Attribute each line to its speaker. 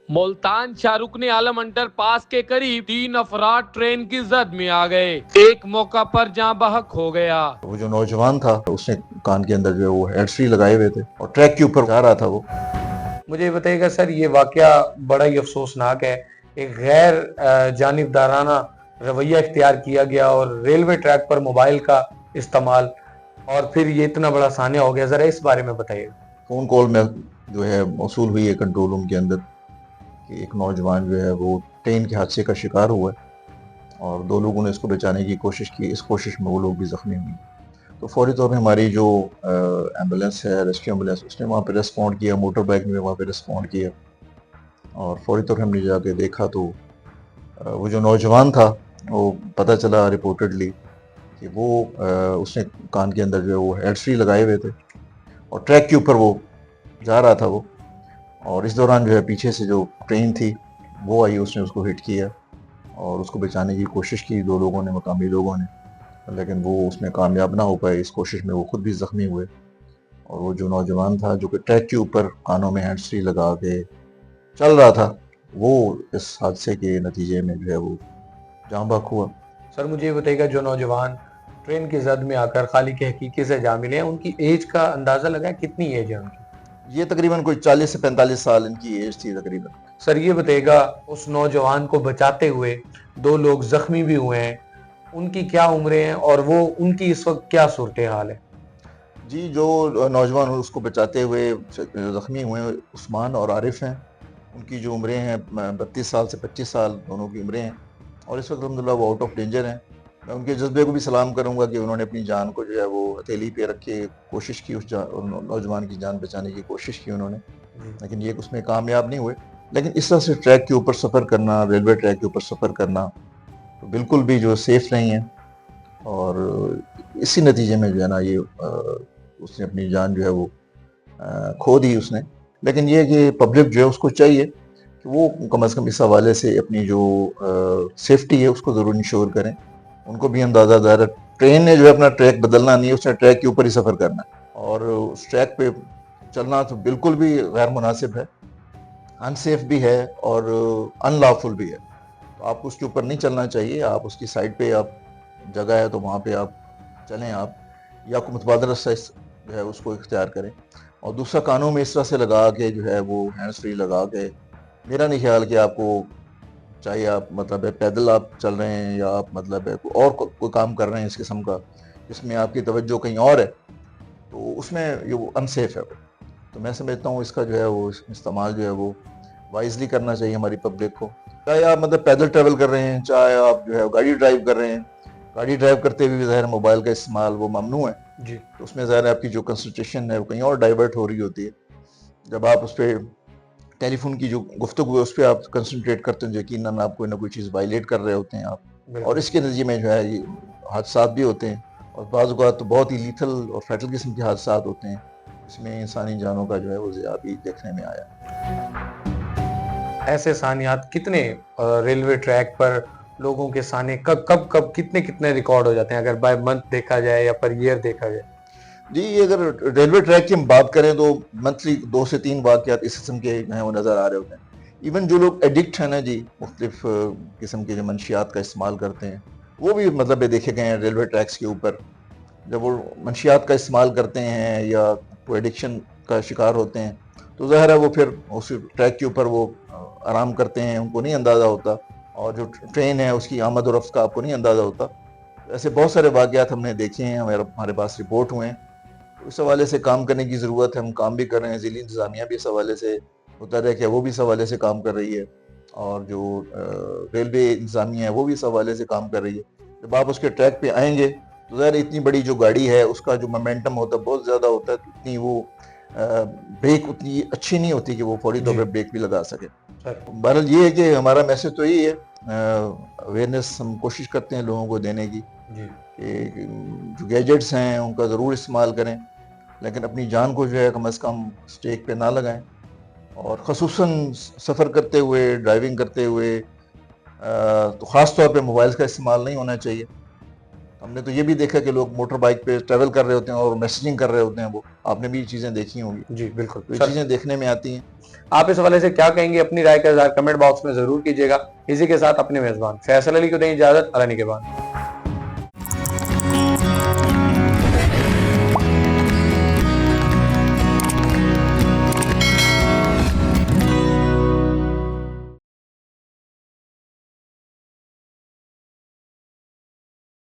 Speaker 1: मुल्तान शाहरुखनी आलम under pass के करीब 3 अफराद ट्रेन की जद में आ गए, एक मौका पर जाँ बहक हो गया।
Speaker 2: वो जो नौजवान था उसने कान के अंदर जो है वो हेड फ्री लगाए हुए थे और ट्रैक के ऊपर जा रहा था वो।
Speaker 3: मुझे ये बताइएगा सर, ये वाकया बड़ा ही अफसोसनाक है। एक गैर जानिबदाराना रवैया इख्तियार किया गया और रेलवे ट्रैक पर मोबाइल का इस्तेमाल, और फिर ये इतना बड़ा सान्या हो गया। जरा इस बारे में बताइएगा।
Speaker 2: फ़ोन कॉल में जो है मौसूल हुई है कंट्रोल रूम के अंदर कि एक नौजवान जो है वो ट्रेन के हादसे का शिकार हुआ है और 2 लोगों ने इसको बचाने की कोशिश की। इस कोशिश में वो लोग भी ज़ख्मी हुए। तो फौरी तौर पे हमारी जो एम्बुलेंस है, रेस्क्यू एम्बुलेंस, उसने वहाँ पे रिस्पॉन्ड किया, मोटर बाइक ने वहाँ पे रिस्पॉन्ड किया और फौरी तौर पे हमने जाके देखा तो वो जो नौजवान था वो पता चला रिपोर्टेडली कि वो उसने कान के अंदर जो है वो हेड फ्री लगाए हुए थे और ट्रैक के ऊपर वो जा रहा था वो, और इस दौरान जो है पीछे से जो ट्रेन थी वो आई, उसने उसको हिट किया और उसको बचाने की कोशिश की 2 लोगों ने, मकामी लोगों ने, लेकिन वो उसमें कामयाब ना हो पाए। इस कोशिश में वो खुद भी ज़ख्मी हुए और वो जो नौजवान था जो कि ट्रैक के ऊपर कानों में हैंड्स फ्री लगा के चल रहा था, वो इस हादसे के नतीजे में जो है वो जाँ बहक हुआ।
Speaker 3: सर मुझे ये बताइएगा, जो नौजवान ट्रेन की जद में आकर खाली के हकीकी से जा मिले हैं, उनकी एज का अंदाजा लगा है? कितनी एज है उनकी?
Speaker 2: ये तकरीबन कोई 40 से 45 साल इनकी एज थी तकरीबन।
Speaker 3: सर ये बताइएगा, उस नौजवान को बचाते हुए 2 लोग जख्मी भी हुए हैं, उनकी क्या उम्रें हैं और वो उनकी इस वक्त क्या सूरत हाल है?
Speaker 2: जी, जो नौजवान उसको बचाते हुए ज़ख्मी हुए उस्मान और आरिफ हैं। उनकी जो उम्रें हैं 32 साल से 25 साल दोनों की उम्रें हैं और इस वक्त अल्हम्दुलिल्लाह वो आउट ऑफ डेंजर हैं। मैं उनके जज्बे को भी सलाम करूँगा कि उन्होंने अपनी जान को जो है वो हथेली पे रख के कोशिश की, उस नौजवान की जान बचाने की कोशिश की उन्होंने, लेकिन ये उसमें कामयाब नहीं हुए। लेकिन इस तरह से ट्रैक के ऊपर सफ़र करना, रेलवे ट्रैक के ऊपर सफ़र करना तो बिल्कुल भी जो सेफ़ नहीं है और इसी नतीजे में जो है ना ये उसने अपनी जान जो है वो खो दी उसने। लेकिन ये है कि पब्लिक जो है उसको चाहिए कि वो कम से कम इस हवाले से अपनी जो सेफ्टी है उसको ज़रूर इंश्योर करें। उनको भी अंदाज़ा ज़ाहिर है, ट्रेन ने जो है अपना ट्रैक बदलना नहीं है, उसने ट्रैक के ऊपर ही सफ़र करना है और उस ट्रैक पे चलना तो बिल्कुल भी गैर मुनासिब है, अनसेफ भी है और अनलॉफुल भी है। तो आपको उसके ऊपर नहीं चलना चाहिए। आप उसकी साइड पे, आप जगह है तो वहाँ पे आप चलें आप, या कोई मुतबादल रास्ता जो है उसको इख्तियार करें। और दूसरा, कानों में इस तरह से लगा के जो है वो हैंड्स फ्री लगा के, मेरा नहीं ख्याल कि आपको, चाहे आप मतलब है पैदल आप चल रहे हैं या आप मतलब है कोई काम कर रहे हैं इस किस्म का जिसमें आपकी तवज्जो कहीं और है, तो उसमें ये वो अनसेफ है वो। तो मैं समझता हूँ इसका जो है वो इस्तेमाल जो है वो वाइजली करना चाहिए हमारी पब्लिक को। चाहे आप मतलब पैदल ट्रैवल कर रहे हैं, चाहे आप जो है गाड़ी ड्राइव कर रहे हैं, गाड़ी ड्राइव करते हुए भी ज़ाहिर मोबाइल का इस्तेमाल वो ममनू है
Speaker 3: जी।
Speaker 2: तो उसमें ज़ाहिर है आपकी जो कंसंट्रेशन है वो कहीं और डाइवर्ट हो रही होती है। जब आप उस पर टेलीफोन की जो गुफ्तगू है उस पर आप कंसंट्रेट करते हैं, यकीनन आप कोई ना कोई चीज़ वायलेट कर रहे होते हैं आप, और इसके नतीजे में जो है ये हादसात भी होते हैं और बाज़ औक़ात तो बहुत ही लीथल और फैटल किस्म के हादसात होते हैं। इसमें इंसानी जानों का जो है वो ज़िया भी देखने में आया।
Speaker 3: ऐसे सानियात कितने रेलवे ट्रैक पर लोगों के साने कब कितने रिकॉर्ड हो जाते हैं, अगर बाय मंथ देखा जाए या पर ईयर देखा जाए?
Speaker 2: जी, ये अगर रेलवे ट्रैक की हम बात करें तो मंथली 2 से 3 वाक़यात इस किस्म के जो हैं वो नज़र आ रहे होते हैं। इवन जो लोग एडिक्ट हैं ना जी, मुख्तलिफ किस्म के जो मंशियात का इस्तेमाल करते हैं, वो भी मतलब ये देखे गए हैं रेलवे ट्रैक्स के ऊपर। जब वो मंशियात का इस्तेमाल करते हैं या कोई एडिक्शन का शिकार होते हैं, तो ज़ाहिर है वो फिर उस ट्रैक के ऊपर वो आराम करते हैं, उनको नहीं अंदाज़ा होता, और जो ट्रेन है उसकी आमद और रफ्त का आपको नहीं अंदाज़ा होता। ऐसे बहुत सारे वाक़यात हमने देखे हैं, हमारे पास रिपोर्ट हुए हैं। उस हवाले से काम करने की ज़रूरत है, हम काम भी कर रहे हैं। ज़िली इंतज़ामिया भी इस हवाले से मुतहर्रिक है, वो भी इस हवाले से काम कर रही है, और जो रेलवे इंतज़ामिया है वो भी इस हवाले से काम कर रही है। जब आप उसके ट्रैक पे आएंगे तो ज़ाहिर इतनी बड़ी जो गाड़ी है उसका जो मोमेंटम होता है बहुत ज़्यादा होता है, तो इतनी वो ब्रेक उतनी अच्छी नहीं होती कि वो फौरी तौर पर ब्रेक भी लगा सके। बहरहाल ये है कि हमारा मैसेज तो यही है, अवेयरनेस हम कोशिश करते हैं लोगों को देने की कि जो गैजेट्स हैं उनका ज़रूर इस्तेमाल करें, लेकिन अपनी जान को जो है कम से कम स्टेक पे ना लगाएं, और ख़ुसूसन सफ़र करते हुए, ड्राइविंग करते हुए तो ख़ास तौर पे मोबाइल का इस्तेमाल नहीं होना चाहिए। ہم نے تو یہ بھی دیکھا کہ لوگ موٹر بائک پہ ٹریول کر رہے ہوتے ہیں اور میسیجنگ کر رہے ہوتے ہیں، وہ آپ نے بھی یہ چیزیں دیکھی ہوں گی،
Speaker 3: جی بالکل
Speaker 2: تو یہ
Speaker 3: سر،
Speaker 2: چیزیں دیکھنے میں آتی ہیں۔
Speaker 3: آپ اس حوالے سے کیا کہیں گے؟ اپنی رائے کا اظہار کمنٹ باکس میں ضرور کیجیے گا۔ اسی کے ساتھ اپنے میزبان فیصل علی کو دیں اجازت، اللہ نگہبان۔